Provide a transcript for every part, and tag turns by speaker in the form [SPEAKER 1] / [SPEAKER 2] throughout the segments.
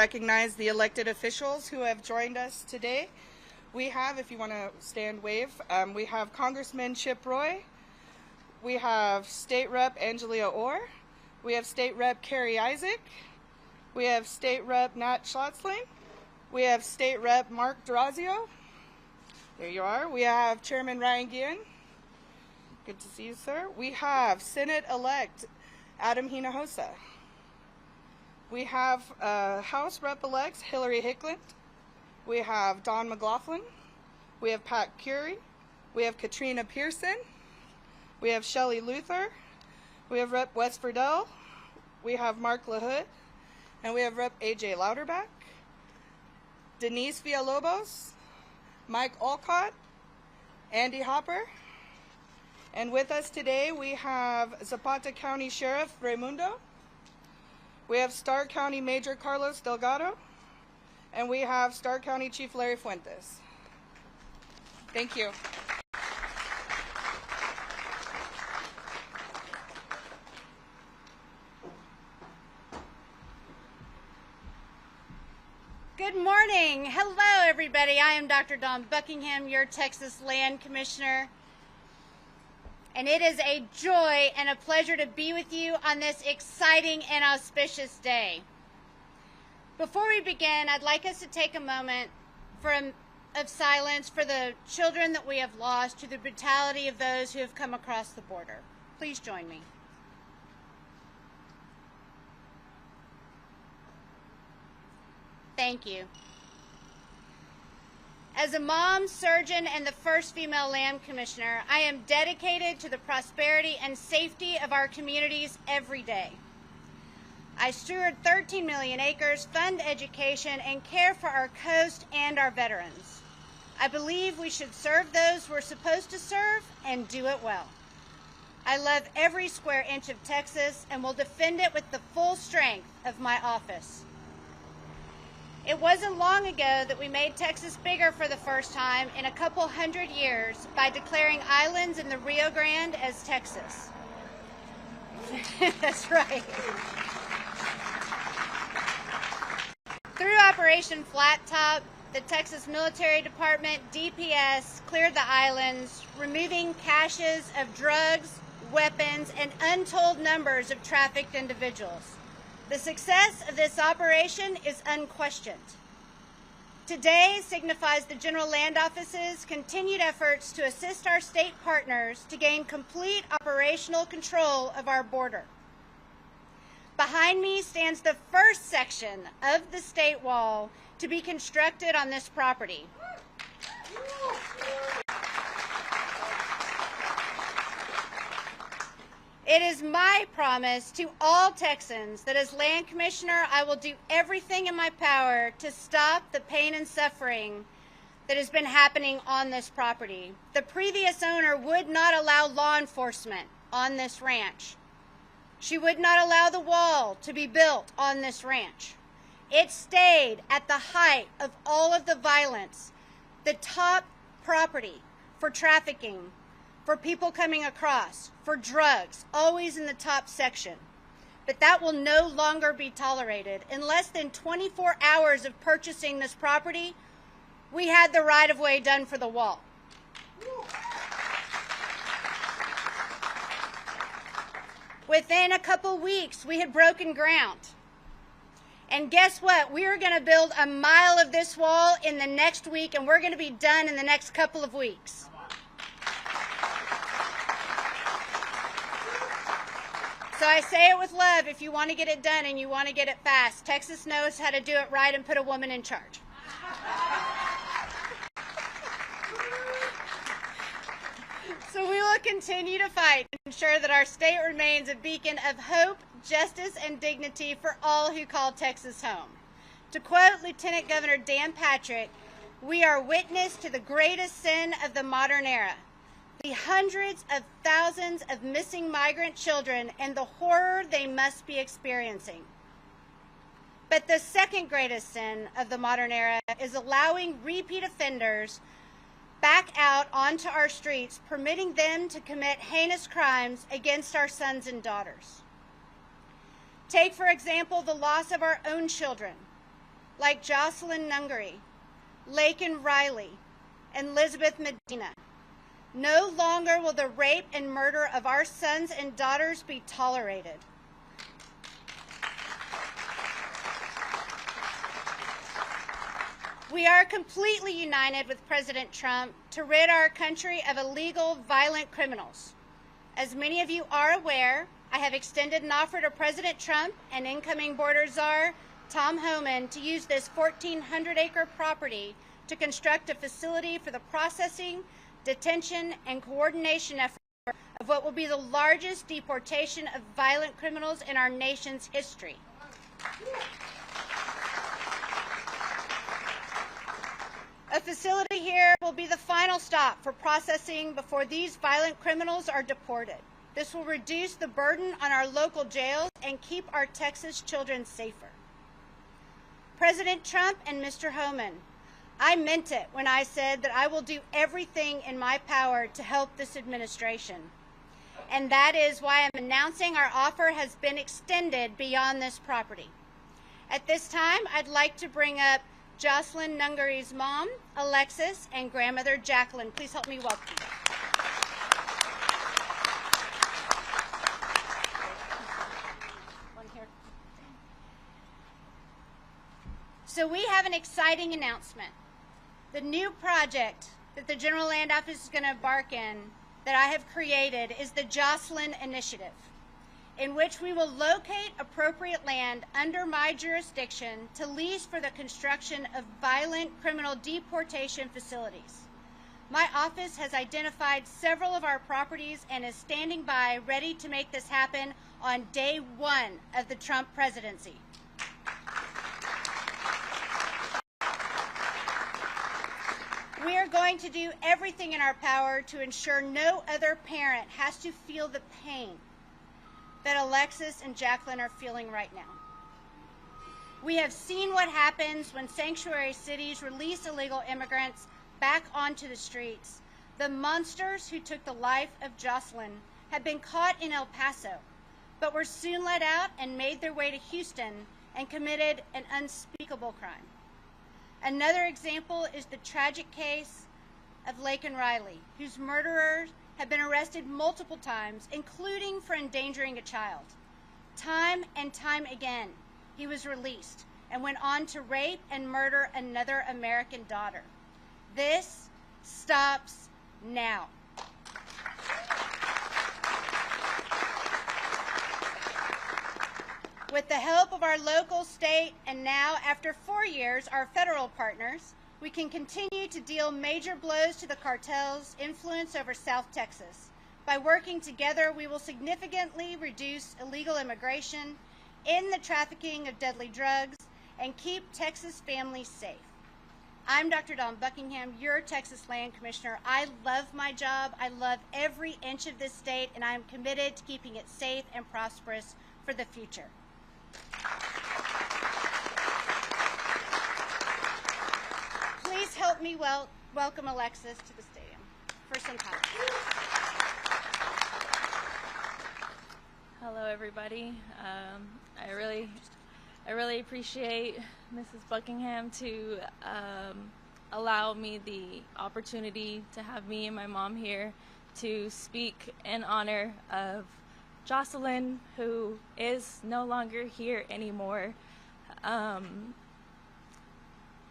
[SPEAKER 1] recognize the elected officials who have joined us today. We have, if you want to stand wave, we have Congressman Chip Roy, we have State Rep Angelia Orr, we have State Rep Carrie Isaac, we have State Rep Nat Schlotzling, we have State Rep Mark D'Orazio, there you are, we have Chairman Ryan Guillen, good to see you, sir. We have Senate-elect Adam Hinojosa. We have House Rep-elects Hillary Hicklin. We have Don McLaughlin. We have Pat Curie. We have Katrina Pearson. We have Shelley Luther. We have Rep. West Friedel. We have Mark LaHood. And we have Rep. A.J. Louderback. Denise Villalobos. Mike Olcott. Andy Hopper. And with us today we have Zapata County Sheriff Raimundo. We have Starr County Major Carlos Delgado. And we have Starr County Chief Larry Fuentes. Thank you.
[SPEAKER 2] Good morning. Hello, everybody. I am Dr. Dawn Buckingham, your Texas Land Commissioner. And it is a joy and a pleasure to be with you on this exciting and auspicious day. Before we begin, I'd like us to take a moment of silence for the children that we have lost to the brutality of those who have come across the border. Please join me. Thank you. As a mom, surgeon, and the first female Land Commissioner, I am dedicated to the prosperity and safety of our communities every day. I steward 13 million acres, fund education, and care for our coast and our veterans. I believe we should serve those we're supposed to serve and do it well. I love every square inch of Texas and will defend it with the full strength of my office. It wasn't long ago that we made Texas bigger for the first time in a couple hundred years by declaring islands in the Rio Grande as Texas. That's right. Through Operation Flat Top, the Texas Military Department, DPS, cleared the islands, removing caches of drugs, weapons, and untold numbers of trafficked individuals. The success of this operation is unquestioned. Today signifies the General Land Office's continued efforts to assist our state partners to gain complete operational control of our border. Behind me stands the first section of the state wall to be constructed on this property. It is my promise to all Texans that as Land Commissioner, I will do everything in my power to stop the pain and suffering that has been happening on this property. The previous owner would not allow law enforcement on this ranch. She would not allow the wall to be built on this ranch. It stayed at the height of all of the violence, the top property for trafficking, for people coming across, for drugs, always in the top section. But that will no longer be tolerated. In less than 24 hours of purchasing this property, we had the right-of-way done for the wall. Within a couple weeks, we had broken ground. And guess what? We are going to build a mile of this wall in the next week, and we're going to be done in the next couple of weeks. So I say it with love, if you want to get it done and you want to get it fast, Texas knows how to do it right and put a woman in charge. So we will continue to fight to ensure that our state remains a beacon of hope, justice, and dignity for all who call Texas home. To quote Lieutenant Governor Dan Patrick, we are witness to the greatest sin of the modern era. The hundreds of thousands of missing migrant children and the horror they must be experiencing. But the second greatest sin of the modern era is allowing repeat offenders back out onto our streets, permitting them to commit heinous crimes against our sons and daughters. Take, for example, the loss of our own children. like Jocelyn Nungary, Laken Riley, and Elizabeth Medina. No longer will the rape and murder of our sons and daughters be tolerated. We are completely united with President Trump to rid our country of illegal, violent criminals. As many of you are aware, I have extended an offer to President Trump and incoming border czar, Tom Homan, to use this 1,400-acre property to construct a facility for the processing, detention, and coordination effort of what will be the largest deportation of violent criminals in our nation's history. A facility here will be the final stop for processing before these violent criminals are deported. This will reduce the burden on our local jails and keep our Texas children safer. President Trump and Mr. Homan, I meant it when I said that I will do everything in my power to help this administration. And that is why I'm announcing our offer has been extended beyond this property. At this time, I'd like to bring up Jocelyn Nungary's mom, Alexis, and grandmother, Jacqueline. Please help me welcome them. One here. So we have an exciting announcement. The new project that the General Land Office is going to embark in that I have created is the Jocelyn Initiative, in which we will locate appropriate land under my jurisdiction to lease for the construction of violent criminal deportation facilities. My office has identified several of our properties and is standing by ready to make this happen on day one of the Trump presidency. We are going to do everything in our power to ensure no other parent has to feel the pain that Alexis and Jacqueline are feeling right now. We have seen what happens when sanctuary cities release illegal immigrants back onto the streets. The monsters who took the life of Jocelyn have been caught in El Paso, but were soon let out and made their way to Houston and committed an unspeakable crime. Another example is the tragic case of Laken Riley, whose murderers have been arrested multiple times, including for endangering a child. Time and time again, he was released and went on to rape and murder another American daughter. This stops now. With the help of our local, state, and now, after 4 years, our federal partners, we can continue to deal major blows to the cartel's influence over South Texas. By working together, we will significantly reduce illegal immigration, end the trafficking of deadly drugs, and keep Texas families safe. I'm Dr. Dawn Buckingham, your Texas Land Commissioner. I love my job. I love every inch of this state, and I am committed to keeping it safe and prosperous for the future. Please help me welcome Alexis to the stadium for some time.
[SPEAKER 3] Hello, everybody. I really appreciate Mrs. Buckingham to allow me the opportunity to have me and my mom here to speak in honor of Jocelyn, who is no longer here anymore.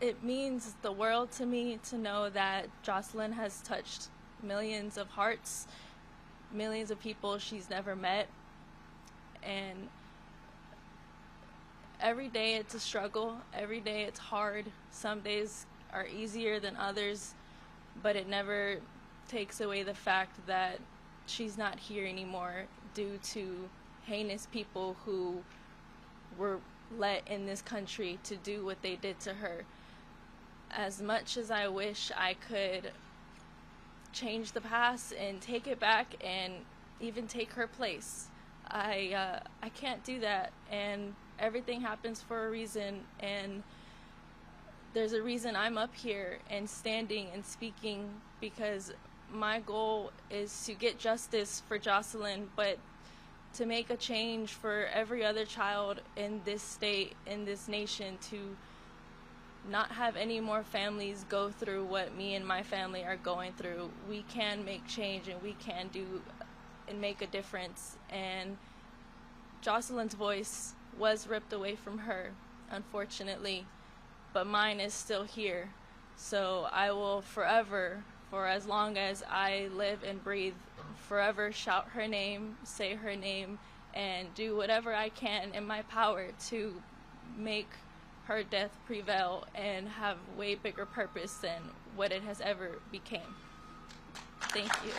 [SPEAKER 3] It means the world to me to know that Jocelyn has touched millions of hearts, millions of people she's never met, and every day it's a struggle, every day it's hard. Some days are easier than others, but it never takes away the fact that she's not here anymore due to heinous people who were let in this country to do what they did to her. As much as I wish I could change the past and take it back and even take her place, I can't do that, and everything happens for a reason, and there's a reason I'm up here and standing and speaking, because my goal is to get justice for Jocelyn, but to make a change for every other child in this state, in this nation, to not have any more families go through what me and my family are going through. We can make change, and we can do and make a difference. And Jocelyn's voice was ripped away from her, unfortunately, but mine is still here. So I will forever, for as long as I live and breathe, forever shout her name, say her name, and do whatever I can in my power to make her death prevail and have way bigger purpose than what it has ever became. Thank you.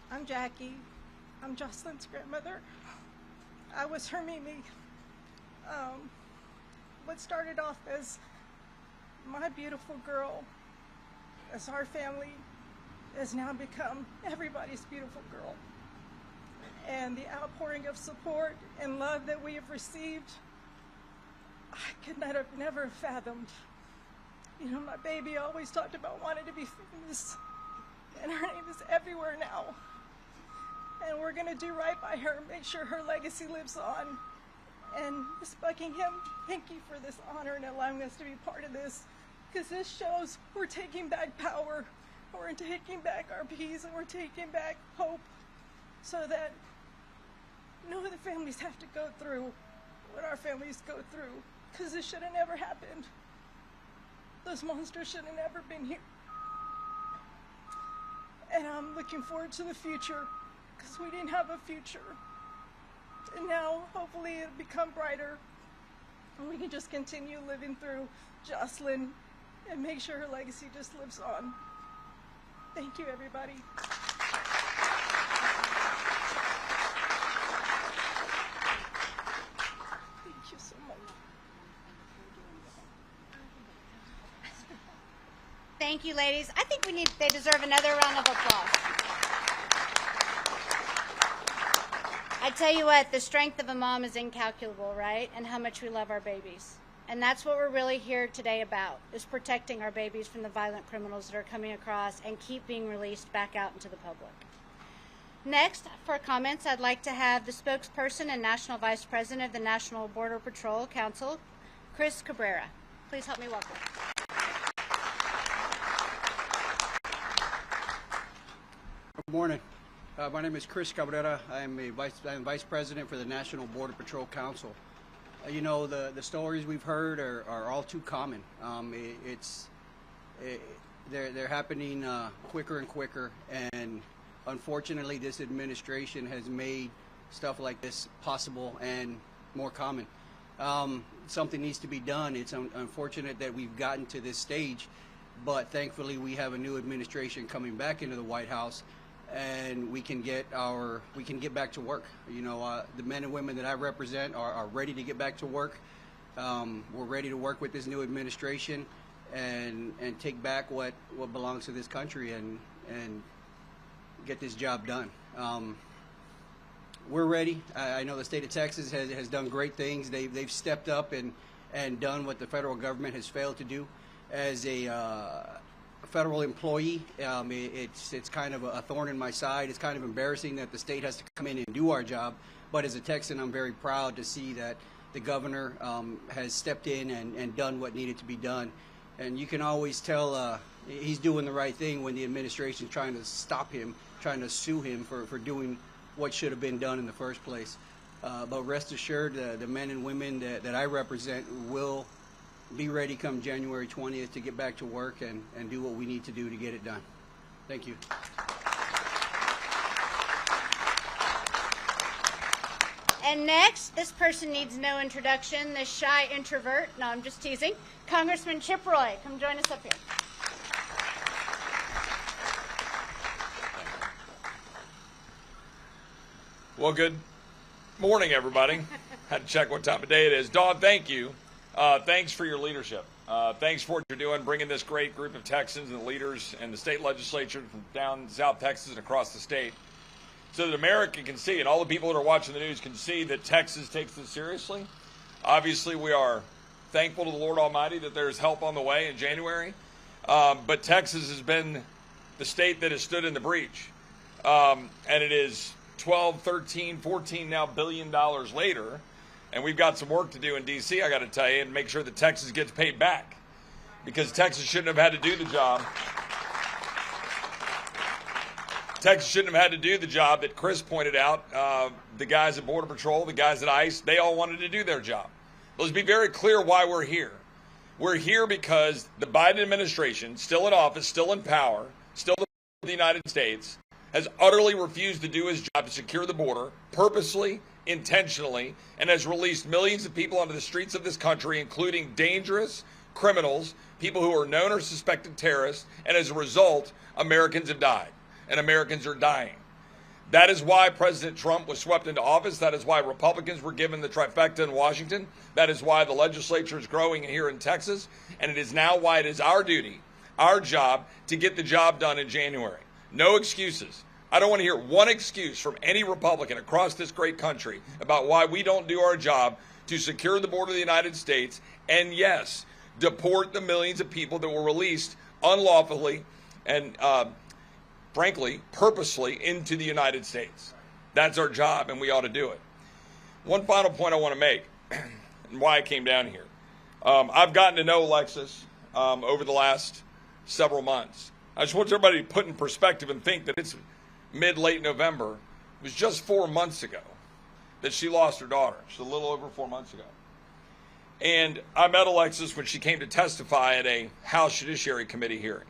[SPEAKER 4] I'm Jackie. I'm Jocelyn's grandmother. I was her Mimi. What started off as my beautiful girl, as our family, has now become everybody's beautiful girl. And the outpouring of support and love that we have received, I could never have fathomed. You know, my baby always talked about wanting to be famous, and her name is everywhere now. And we're going to do right by her, make sure her legacy lives on. And Ms. Buckingham, thank you for this honor and allowing us to be part of this, because this shows we're taking back power, we're taking back our peace, and we're taking back hope, so that no other families have to go through what our families go through, because this should have never happened. Those monsters should have never been here. And I'm looking forward to the future, because we didn't have a future. And now, hopefully, it'll become brighter, and we can just continue living through Jocelyn and make sure her legacy just lives on. Thank you, everybody. Thank you so much.
[SPEAKER 2] Thank you, ladies. I think they deserve another round of applause. I tell you what, the strength of a mom is incalculable, right? And how much we love our babies. And that's what we're really here today about, is protecting our babies from the violent criminals that are coming across and keep being released back out into the public. Next, for comments, I'd like to have the spokesperson and National Vice President of the National Border Patrol Council, Chris Cabrera. Please help me welcome.
[SPEAKER 5] Good morning. My name is Chris Cabrera. I'm Vice President for the National Border Patrol Council. You know, the stories we've heard are all too common. They're happening quicker and quicker, and unfortunately this administration has made stuff like this possible and more common. Something needs to be done. It's unfortunate that we've gotten to this stage, but thankfully we have a new administration coming back into the White House, and we can get back to work. You know, the men and women that I represent are ready to get back to work. We're ready to work with this new administration and take back what belongs to this country and get this job done. We're ready. I know the state of Texas has done great things. They've stepped up and done what the federal government has failed to do. As a federal employee, it's kind of a thorn in my side. It's kind of embarrassing that the state has to come in and do our job. But as a Texan, I'm very proud to see that the governor has stepped in and done what needed to be done. And you can always tell he's doing the right thing when the administration is trying to stop him, trying to sue him for doing what should have been done in the first place. But rest assured, the men and women that I represent will be ready come January 20th to get back to work and do what we need to do to get it done. Thank you.
[SPEAKER 2] And next, this person needs no introduction, this shy introvert. No, I'm just teasing. Congressman Chip Roy, come join us up here.
[SPEAKER 6] Well, good morning, everybody. Had to check what time of day it is. Dawn, thank you. Thanks for your leadership. Thanks for what you're doing, bringing this great group of Texans and leaders and the state legislature from down South Texas and across the state so that America can see, and all the people that are watching the news can see, that Texas takes this seriously. Obviously, we are thankful to the Lord Almighty that there's help on the way in January. But Texas has been the state that has stood in the breach. And it is 12, 13, 14 now $1 billion later, and we've got some work to do in D.C., I got to tell you, and make sure that Texas gets paid back, because Texas shouldn't have had to do the job. Texas shouldn't have had to do the job that Chris pointed out. The guys at Border Patrol, the guys at ICE, they all wanted to do their job. Let's be very clear why we're here. We're here because the Biden administration, still in office, still in power, still the United States, has utterly refused to do his job to secure the border, purposely, intentionally, and has released millions of people onto the streets of this country, including dangerous criminals, people who are known or suspected terrorists, and as a result, Americans have died, and Americans are dying. That is why President Trump was swept into office. That is why Republicans were given the trifecta in Washington. That is why the legislature is growing here in Texas. And it is now why it is our duty, our job, to get the job done in January. No excuses. I don't want to hear one excuse from any Republican across this great country about why we don't do our job to secure the border of the United States and, yes, deport the millions of people that were released unlawfully and frankly, purposely into the United States. That's our job, and we ought to do it. One final point I want to make, and why I came down here. I've gotten to know Alexis over the last several months. I just want everybody to put in perspective and think that it's mid-late November. It was just 4 months ago that she lost her daughter. Just a little over 4 months ago. And I met Alexis when she came to testify at a House Judiciary Committee hearing.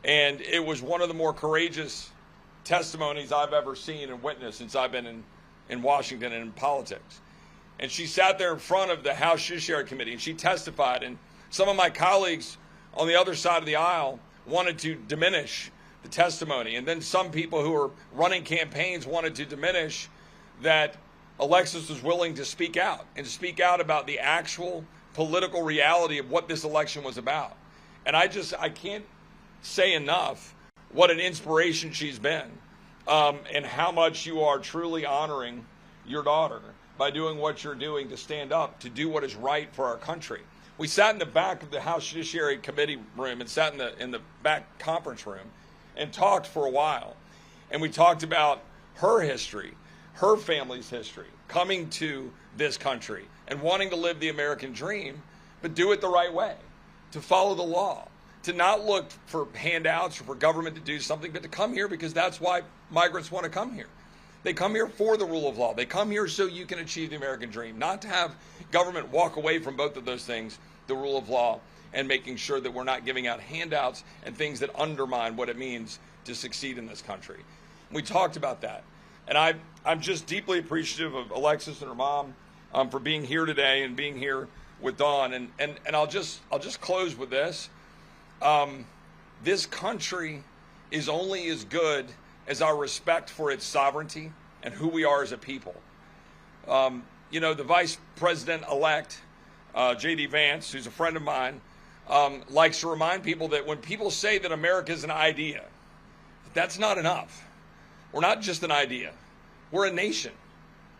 [SPEAKER 6] And it was one of the more courageous testimonies I've ever seen and witnessed since I've been in Washington and in politics. And she sat there in front of the House Judiciary Committee and she testified. And some of my colleagues on the other side of the aisle wanted to diminish the testimony. And then some people who were running campaigns wanted to diminish that Alexis was willing to speak out and to speak out about the actual political reality of what this election was about. And I can't say enough what an inspiration she's been, and how much you are truly honoring your daughter by doing what you're doing to stand up, to do what is right for our country. We sat in the back of the House Judiciary Committee room and sat in the back conference room and talked for a while. And we talked about her history, her family's history, coming to this country and wanting to live the American dream, but do it the right way, to follow the law, to not look for handouts or for government to do something, but to come here because that's why migrants want to come here. They come here for the rule of law. They come here so you can achieve the American dream, not to have government walk away from both of those things, the rule of law and making sure that we're not giving out handouts and things that undermine what it means to succeed in this country. We talked about that. And I'm just deeply appreciative of Alexis and her mom for being here today and being here with Dawn. And I'll just close with this. This country is only as good as our respect for its sovereignty and who we are as a people. The Vice President-elect, J.D. Vance, who's a friend of mine, likes to remind people that when people say that America is an idea, that's not enough. We're not just an idea. We're a nation.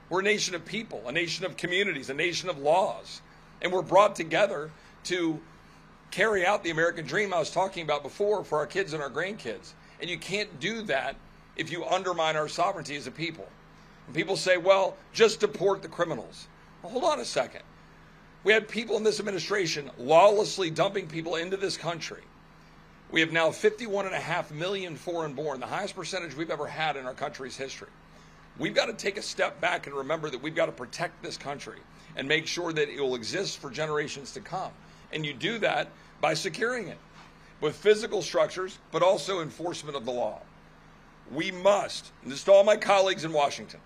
[SPEAKER 6] We're a nation of people, a nation of communities, a nation of laws. And we're brought together to carry out the American dream I was talking about before for our kids and our grandkids. And you can't do that if you undermine our sovereignty as a people. And people say, well, just deport the criminals. Well, hold on a second. We had people in this administration lawlessly dumping people into this country. We have now 51.5 million foreign-born, the highest percentage we've ever had in our country's history. We've got to take a step back and remember that we've got to protect this country and make sure that it will exist for generations to come. And you do that by securing it with physical structures, but also enforcement of the law. We must, and this to all my colleagues in Washington,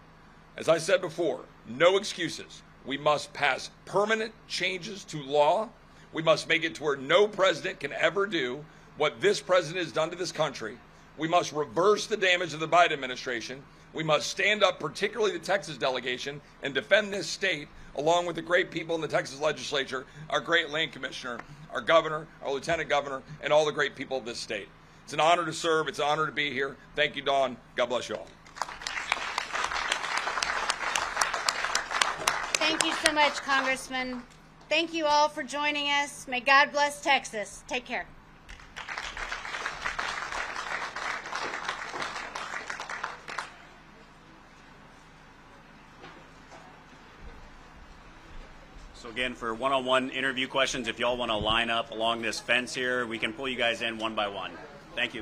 [SPEAKER 6] as I said before, no excuses. We must pass permanent changes to law. We must make it to where no president can ever do what this president has done to this country. We must reverse the damage of the Biden administration. We must stand up, particularly the Texas delegation, and defend this state along with the great people in the Texas legislature, our great Land Commissioner, our governor, our lieutenant governor, and all the great people of this state. It's an honor to serve. It's an honor to be here. Thank you, Dawn. God bless you all.
[SPEAKER 2] Thank you so much, Congressman. Thank you all for joining us. May God bless Texas. Take care.
[SPEAKER 7] So again, for one-on-one interview questions, if y'all want to line up along this fence here, we can pull you guys in one by one. Thank you.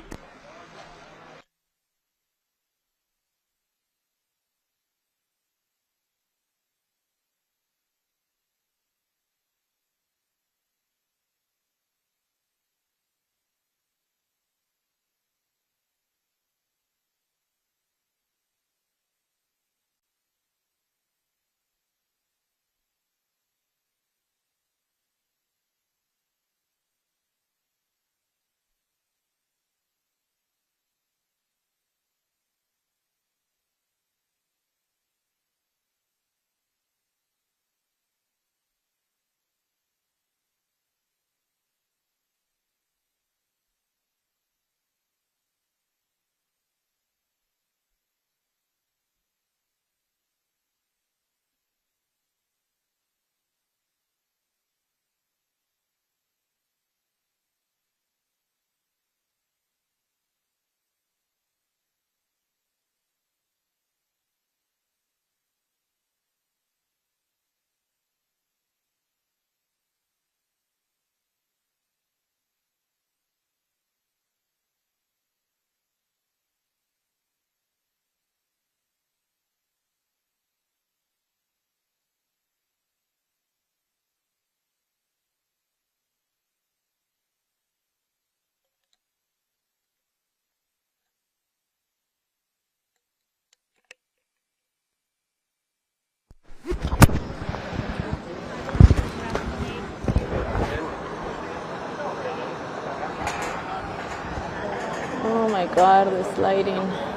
[SPEAKER 3] Oh my God, this lighting.